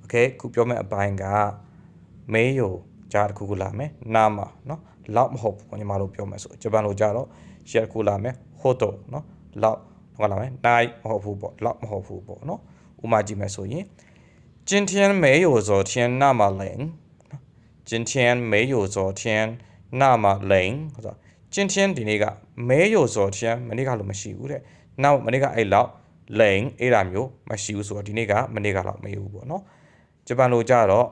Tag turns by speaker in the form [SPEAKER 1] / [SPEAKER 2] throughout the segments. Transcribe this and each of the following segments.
[SPEAKER 1] okay ခုပြောမယ့်အပိုင်းကမေးရိုကြားတစ်ခုခုလာမယ်နားမှာနော်လောက်မဟုတ်ဘူးညီမတို့ပြောမယ်ဆိုဂျပန်လိုကြတော့ရက်တစ်ခုလာမယ်ဟိုတိုနော်လောက်ဟုတ်လားမယ်နိုင်မဟုတ်ဘူးပေါ့လောက်မဟုတ်ဘူးပေါ့နော်ဥမာကြည့်မယ်ဆိုရင်今天没有昨天那么冷今天没有昨天那么冷ဆိုတော့今天ဒီနေ့က没有昨天မနေ့ကလို့မရှိဘူးတဲ့နောက်မနေ့ကအဲ့လောက်လိန်အဲ့ဒါမျိုးမရှိဘူးဆိုတော့ဒီနေ့ကမနေ့ကလောက်မရဘူးပေါ့နော်ဂျပန်လိုကြတော့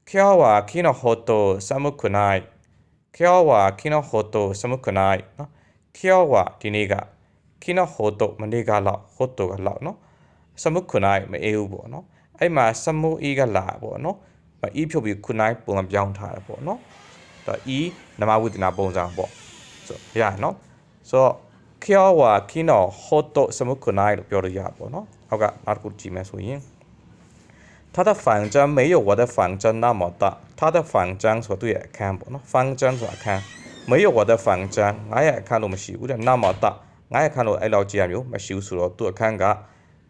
[SPEAKER 1] 今日は昨日ほど寒くない今日は昨日ほど寒くないနော်今日はဒီနေ့က昨日ほどမနေ့ကလောက်ほどကလောက်နော်寒くないမအေးဘူးပေါ့နော်အဲ့မှာ寒いကလာပေါ့နော်အီးဖြုတ်ပြီးခုနိုင်ပုံပြောင်းထားတယ်ပေါ့နော်တော့အီးနမဝိသနာပုံစံပေါ့ဆိုရရနော်ဆိုတော့今日は昨日ほど寒くないလို့ပြောလို့ရပါတော့။ဟုတ်ကနောက်တစ်ခုကြည့်မယ်ဆိုရင်他的房间没有我的房间那么大。他的房间ဆိုသူ့ရဲ့အခန်းပေါ့နော်။房间ဆိုတာအခန်း没有我的房间ငါရဲ့အခန်းလို့မရှိဘူးတဲ့။那么大ငါရဲ့အခန်းလို့အဲ့လောက်ကြီးရမျိုးမရှိဘူးဆိုတော့သူ့အခန်းက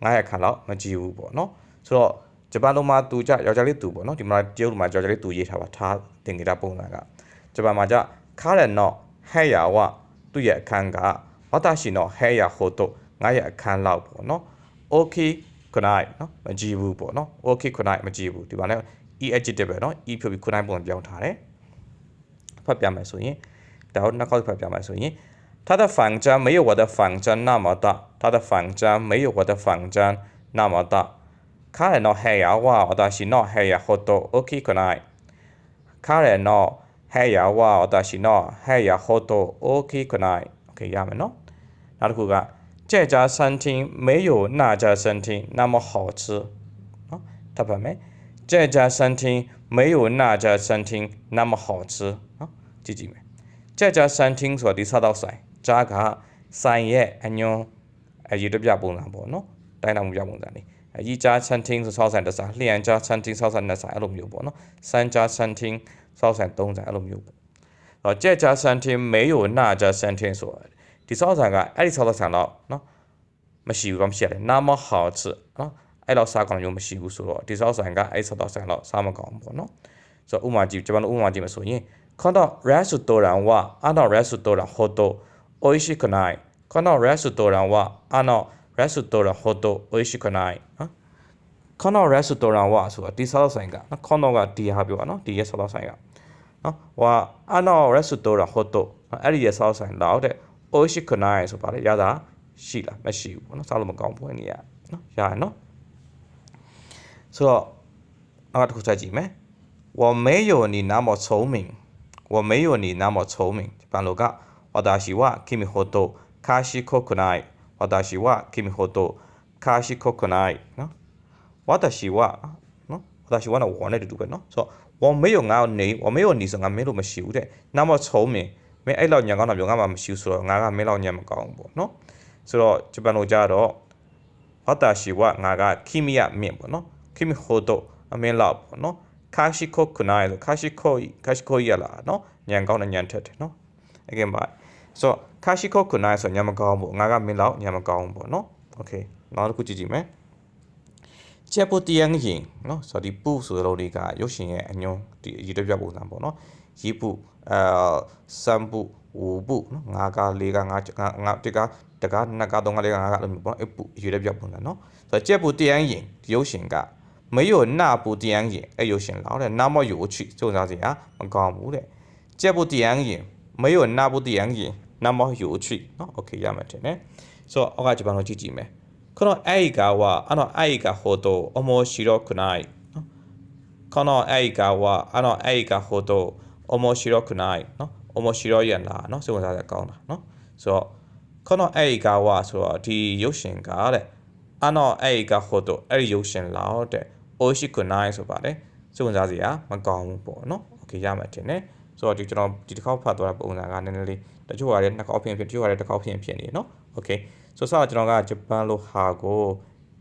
[SPEAKER 1] ငါရဲ့အခန်းလောက်မကြီးဘူးပေါ့နော်။ဆိုတော့ဂျပန်လိုမှာသူကြယောက်ျားလေးသူပေါ့နော်။ဒီမှာတရုတ်လိုမှာယောက်ျားလေးသူရေးထားပါထားတင်ကြတာပုံစံကဂျပန်မှာကြခါရနော်ဟဲ့ရဝသူ့ရဲ့အခန်းက私の部屋ほどငါရဲ့အခန်းလောက်ပေါ့နော် okay ခုနနော်မကြည့်ဘူးပေါ့နော် okay ခုနမကြည့်ဘူးဒီမှာလည်း e adjective ပဲနော် e ဖြုတ်ပြီးခုနပုံပြောင်းထားတယ်ဖတ်ပြမယ်ဆိုရင်ဒါတော့နောက်ခေါက်ဖတ်ပြမယ်ဆိုရင်他的房间没有我的房间那么大他的房间没有我的房间那么大彼の部屋は私の部屋ほど大きくない彼の部屋は私の部屋ほど大きくないOK ရမယ်နော်နောက်တစ်ခုက这家餐厅没有那家餐厅那么好吃နော်ထပ်ပါမယ်这家餐厅没有那家餐厅那么好吃နော်ကြည့်ကြည့်မယ်这家餐厅ဆိုတာဒီစားတော့ဆိုင်ဂျာကဆိုင်ရဲ့အညွန်အရေးတပြပုံစံပေါ့နော်တိုင်းတော်မူပြပုံစံလေးအကြီးကြား餐厅ဆိုဆောက်ဆိုင်တစ်ဆိုင်လျှံကြား餐厅ဆောက်ဆိုင်နှစ်ဆိုင်အဲ့လိုမျိုးပေါ့နော်စမ်းကြား餐厅ဆောက်ဆိုင်သုံးဆိုင်အဲ့လိုမျိုးပေါ့这家餐厅没有那家餐厅ဆိုဒီဆောက်ဆိုင်ကအဲ့ဒီဆောက်ဆိုင်တော့နော်မရှိဘူးမရှိရတယ်နာမ好吃နော်အဲ့လောက်စားကောင်းမျိုးမရှိဘူးဆိုတော့ဒီဆောက်ဆိုင်ကအဲ့ဆောက်ဆိုင်တော့စားမကောင်းဘူးပေါ့နော်ဆိုတော့ဥမာကြည့်ဂျပန်လိုဥမာကြည့်မယ်ဆိုရင်このレストランはあのレストランほど美味しくないこのレストランはあのレストランほど美味しくないこのレストランはဆိုတာဒီဆောက်ဆိုင်ကနော်このကဒီဟာပြောပါနော်ဒီရဲ့ဆောက်ဆိုင်ကနော်ဟိုあのレストランほどအဲ့ဒီရဲ့ဆောက်ဆိုင်လောက်တဲ့美味しくないဆိုပါလေရတာရှိလားမရှိဘူးပေါ့နော်စားလို့မကောင်းဘူးနေရနော်ရရနော်ဆိုတော့နောက်တစ်ခုဆက်ကြည့်မယ်我没有你那么聪明我没有你那么聪明ဘန်လိုက私は君ほど賢くない私は君ほど賢くないနော်私はနော်私はနဲ့我နဲ့တူတူပဲနော်ဆိုတော့我没有ငါနေ我没有你ဆိုငါမင်းလို့မရှိဘူးတဲ့那么聪明မင်းအဲ့လောက်ညံကောင်းတာပြောငါမှမရှိဘူးဆိုတော့ငါကမင်းလောက်ညံမကောင်းဘူးပေါ့နော်ဆိုတော့ဂျပန်လိုကြတော့私はငါက君ရမင်းပေါ့နော်君ほどအမင်းလောက်ပေါ့နော်賢くないဆို賢いရလားနော်ညံကောင်းတဲ့ညံထက်တယ်နော် again ပါဆိုတော့賢くないဆိုညံမကောင်းဘူးငါကမင်းလောက်ညံမကောင်းဘူးပေါ့နော် okay နောက်တစ်ခုကြည့်ကြည့်မယ်这部电影နော်ဆိုတော့ဒီပူဆိုတဲ့လိုတွေကရုပ်ရှင်ရဲ့အညွန်းဒီအရေးတပြပုံစံပေါ့နော်ရေးပူစမ်ပူဝူပူနော်ငါကလေးကငါတစ်ကတကားနှစ်ကသုံးကလေးကငါကလို့မျိုးပေါ့အပူအရေးတပြပုံစံနော်ဆိုတော့这部电影ဒီရုပ်ရှင်က没有那部电影အဲ့ရုပ်ရှင်လောက်တဲ့那么有趣စုံစမ်းစရာမကောင်းဘူးတဲ့这部电影没有那部电影那么有趣နော် okay ရမယ်ထင်တယ်ဆိုတော့အောက်ကဂျပန်လိုကြည့်ကြည့်မယ်この映画はあの映画ほど面白くないこの映画はあの映画ほど面白くないနော်面白いရလားနော်စုံစမ်းစရာကောင်းတာနော်ဆိုတော့この映画はဆိုတော့ဒီရုပ်ရှင်ကတဲ့あの映画ほどအဲ့ဒီရုပ်ရှင်လောက်တဲ့美味しくないဆိုပါတယ်စုံစမ်းစရာမကောင်းဘူးပေါ့နော်โอเคရမယ်ထင်တယ်ဆိုတော့ဒီကျွန်တော်ဒီတစ်ခေါက်ဖတ်သွားတဲ့ပုံစံကနည်းနည်းလေးတချို့ဟာလည်းနှစ်ခေါက်ဖြစ်တချို့ဟာလည်းတစ်ခေါက်ဖြစ်နေနော်โอเคဆိုတော့ကျွန်တော်ကဂျပန်လိုဟာကို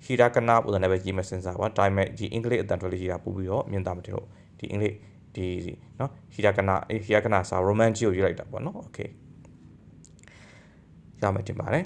[SPEAKER 1] ဟီရာကနာပုံစံနဲ့ပဲရေးမစင်စားပါဒါပေမဲ့ဒီအင်္ဂလိပ်အတန်တော်လေးရေးတာပို့ပြီးတော့မြင်တာမတင်လို့ဒီအင်္ဂလိပ်ဒီနော်ဟီရာကနာစာရိုမန်ဂျီကိုရေးလိုက်တာပေါ့နော်โอเคရမယ်တင်ပါတယ်